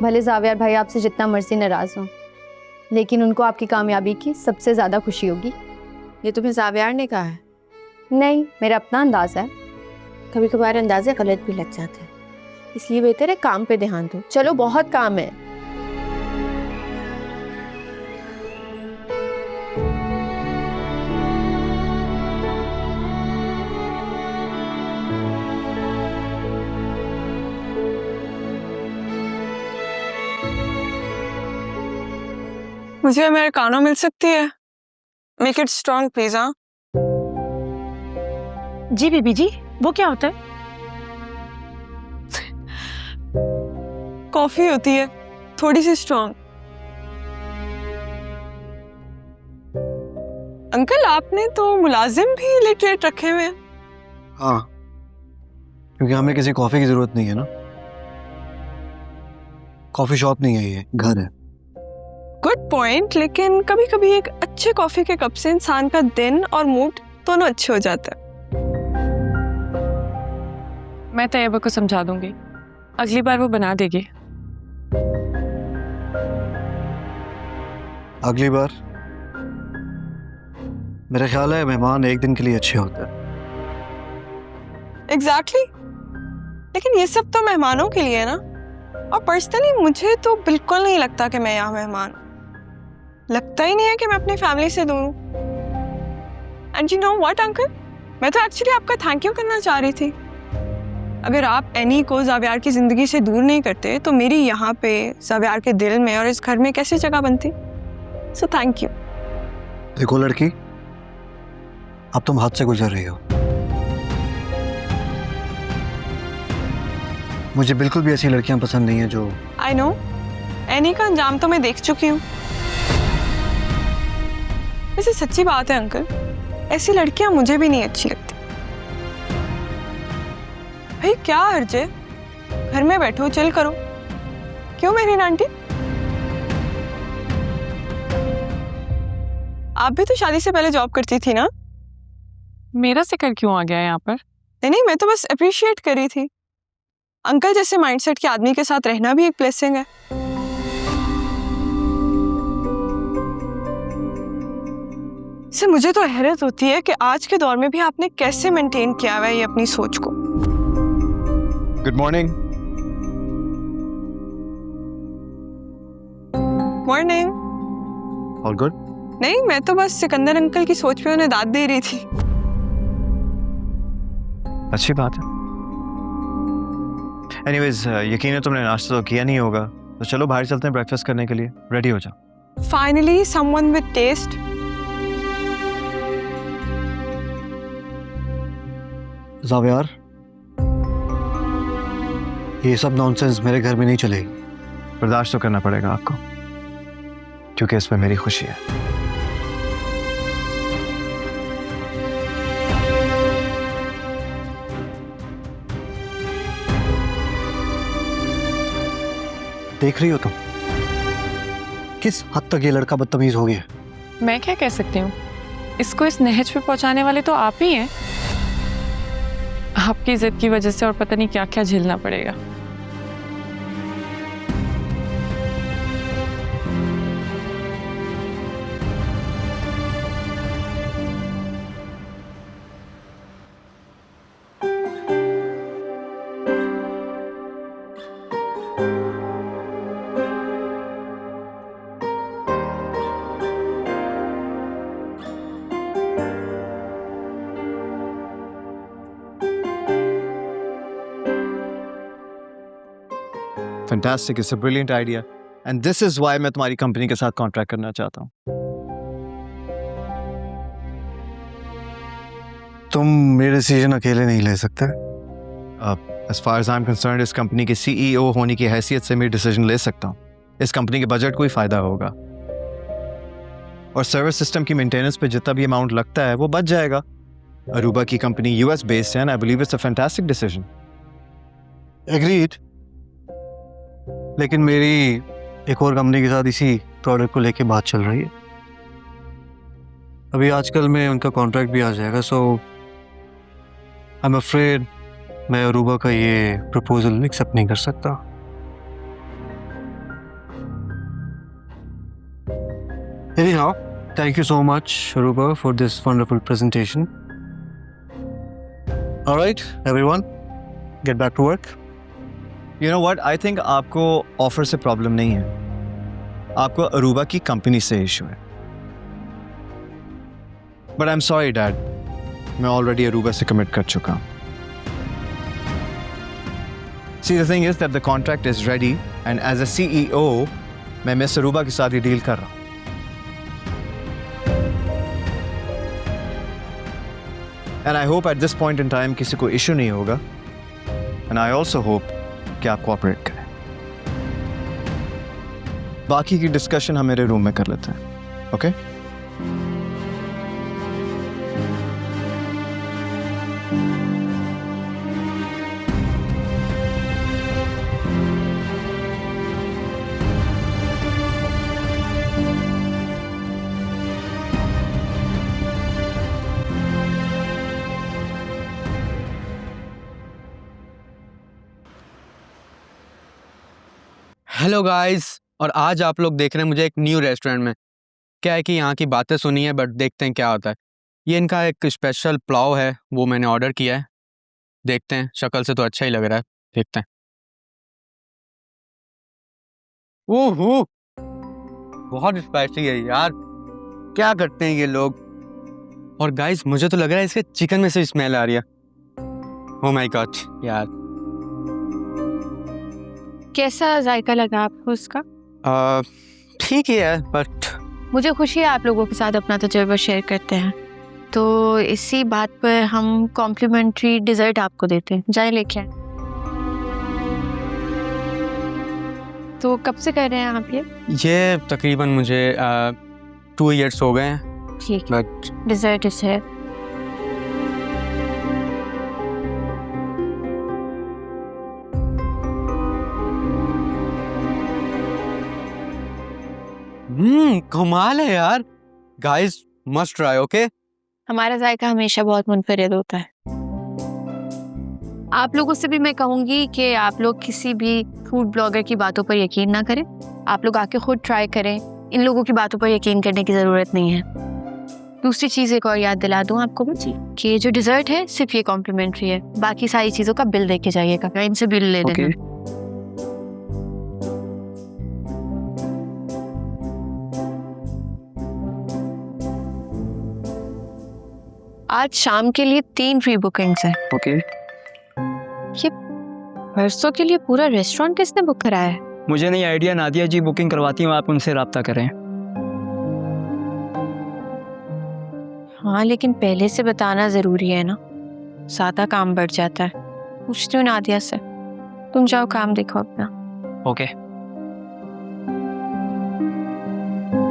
भले जावियार भाई आपसे जितना मर्जी नाराज़ हो, लेकिन उनको आपकी कामयाबी की सबसे ज़्यादा खुशी होगी। ये तुम्हें जावियार ने कहा है? नहीं, मेरा अपना अंदाज़ है। कभी कभार अंदाजे गलत भी लग जाते हैं, इसलिए बेहतर है काम पे ध्यान दो। चलो बहुत काम है। मुझे अमेरिकानो मिल सकती है? Make it strong please. हाँ जी बीबी जी, वो क्या होता है? कॉफी होती है, थोड़ी सी स्ट्रॉन्ग। अंकल आपने तो मुलाजिम भी इलिटरेट रखे हुए हैं। हाँ, क्योंकि हमें किसी कॉफी की जरूरत नहीं है ना। कॉफी शॉप नहीं है, ये घर है। गुड पॉइंट, लेकिन कभी कभी एक अच्छे कॉफी के कप से इंसान का दिन और मूड दोनों अच्छे हो जाता है। मैं तैयबा को समझा दूंगी, अगली बार वो बना देगी। अगली बार? मेरा ख्याल है मेहमान एक दिन के लिए अच्छे होते हैं। एग्जैक्टली, लेकिन ये सब तो मेहमानों के लिए है ना। और पर्सनली मुझे तो बिल्कुल नहीं लगता कि मैं यहाँ मेहमान, लगता ही नहीं है कि मैं अपनी फैमिली से दूर हूँ। And you know what uncle, मैं तो एक्चुअली आपका थैंक यू करना चाह रही थी। अगर आप एनी को जावियार की जिंदगी से दूर नहीं करते तो मेरी यहाँ पे जावियार के दिल में और इस घर में कैसे जगह बनती। So thank you. देखो लड़की, अब तुम हद से गुजर रही हो। मुझे बिल्कुल भी ऐसी लड़कियां पसंद नहीं है जो। आई नो, एनी का अंजाम तो मैं देख चुकी हूँ। वैसे सच्ची बात है अंकल, ऐसी लड़कियां मुझे भी नहीं अच्छी लगती। भाई क्या हर्ज है, घर में बैठो चिल करो। क्यों मेरी आंटी? आप भी तो शादी से पहले जॉब करती थी ना? मेरा जिक्र क्यों आ गया यहाँ पर? नहीं, मैं तो बस अप्रिशिएट कर रही थी। अंकल जैसे माइंडसेट के आदमी के साथ रहना भी एक ब्लेसिंग है। से मुझे तो हैरत होती है कि आज के दौर में भी आपने कैसे मेंटेन किया हुआ है ये अपनी सोच को। Good morning. Morning. All good? नहीं, मैं तो बस सिकंदर अंकल की सोच पे उन्हें दाद दे रही थी। अच्छी बात है। एनीवेज, यकीन है तुमने नाश्ता तो किया नहीं होगा, तो चलो बाहर चलते हैं ब्रेकफास्ट करने के लिए। रेडी हो जाओ। Finally someone with test. जावियार, ये सब नॉनसेंस मेरे घर में नहीं चलेगी। बर्दाश्त तो करना पड़ेगा आपको, क्योंकि इसमें मेरी खुशी है। देख रही हो तुम किस हद तक ये लड़का बदतमीज हो गया। मैं क्या कह सकती हूँ, इसको इस नहज पे पहुंचाने वाले तो आप ही हैं। आपकी जिद की वजह से और पता नहीं क्या क्या झेलना पड़ेगा। Fantastic, it's a brilliant idea, and this is why मैं तुम्हारी कंपनी के साथ कॉन्ट्रैक्ट करना चाहता हूँ। तुम मेरे डिसीजन अकेले नहीं ले सकते। As far as I'm concerned, इस कंपनी के CEO होने की हैसियत से मैं डिसीजन ले सकता हूँ। इस कंपनी के बजट को ही फायदा होगा, और सर्विस सिस्टम की मेंटेनेंस पे जितना भी अमाउंट लगता है वो बच जाएगा। अरूबा की कंपनी US बेस्ड है, and I believe it's a fantastic decision. Agreed. लेकिन मेरी एक और कंपनी के साथ इसी प्रोडक्ट को लेके बात चल रही है। अभी आजकल में उनका कॉन्ट्रैक्ट भी आ जाएगा, सो आई एम अफ्रेड मैं अरूबा का ये प्रपोजल एक्सेप्ट नहीं कर सकता। Anyhow, thank you so much, Aruba, for this wonderful presentation. All right, everyone, get back to work. You know what? I think आपको ऑफर से प्रॉब्लम नहीं है, आपको अरूबा की कंपनी से इशू है. But I'm sorry, Dad. मैं already Aruba से कमिट कर चुका हूँ. See, the thing is that the contract is ready, and as a CEO, मैं मिस अरूबा के साथ ही डील कर रहा हूँ. And I hope at this point in time किसी को इशू नहीं होगा. And I also hope कि आप कोऑपरेट करें. बाकी की डिस्कशन हम मेरे रूम में कर लेते हैं. ओके? हेलो गाइस, और आज आप लोग देख रहे हैं मुझे एक न्यू रेस्टोरेंट में. क्या है कि यहाँ की बातें सुनी है, बट देखते हैं क्या होता है. ये इनका एक स्पेशल पुलाव है, वो मैंने ऑर्डर किया है. देखते हैं, शक्ल से तो अच्छा ही लग रहा है. देखते हैं. ओह, बहुत स्पाइसी है यार. क्या करते हैं ये लोग. और गाइस, मुझे तो लग रहा है इसके चिकन में से स्मेल आ रही है. ओह माय गॉड यार. कैसा जायका लगा आपको उसका? ठीक ही है, बट मुझे खुशी है आप लोगों के साथ अपना तजुर्बा शेयर करते हैं. तो इसी बात पर हम कॉम्प्लीमेंट्री डिज़र्ट आपको देते हैं. जाए लेके आए. तो कब से कर रहे हैं आप ये तकरीबन मुझे 2 इयर्स हो गए हैं. ठीक, बट डिज़र्ट इज है. कमाल है यार. Guys, must try. ओके, हमारा जायका हमेशा बहुत मुनफरिद होता है. आप लोगों से भी मैं कहूँगी कि आप लोग किसी भी फूड ब्लॉगर की बातों पर यकीन ना करें. आप लोग आके खुद ट्राई करें. इन लोगों की बातों पर यकीन करने की ज़रूरत नहीं है. दूसरी चीज़ एक और याद दिला दूँ आपको कि ये जो डिज़र्ट है सिर्फ ये कॉम्प्लीमेंट्री है. बाकी सारी चीज़ों का बिल देके जाइएगा. इनसे बिल ले लेना. आज शाम के लिए 3 फ्री बुकिंग्स हैं. ओके. ये परसों के लिए पूरा रेस्टोरेंट किसने बुक कराया है? मुझे नहीं आइडिया. नादिया जी बुकिंग करवाती हूँ, आप उनसे रब्ता करें. हाँ, लेकिन पहले से बताना ज़रूरी है ना. ज़्यादा काम बढ़ जाता है. पूछती हूँ नादिया से. तुम जाओ काम देखो अपना. ओके.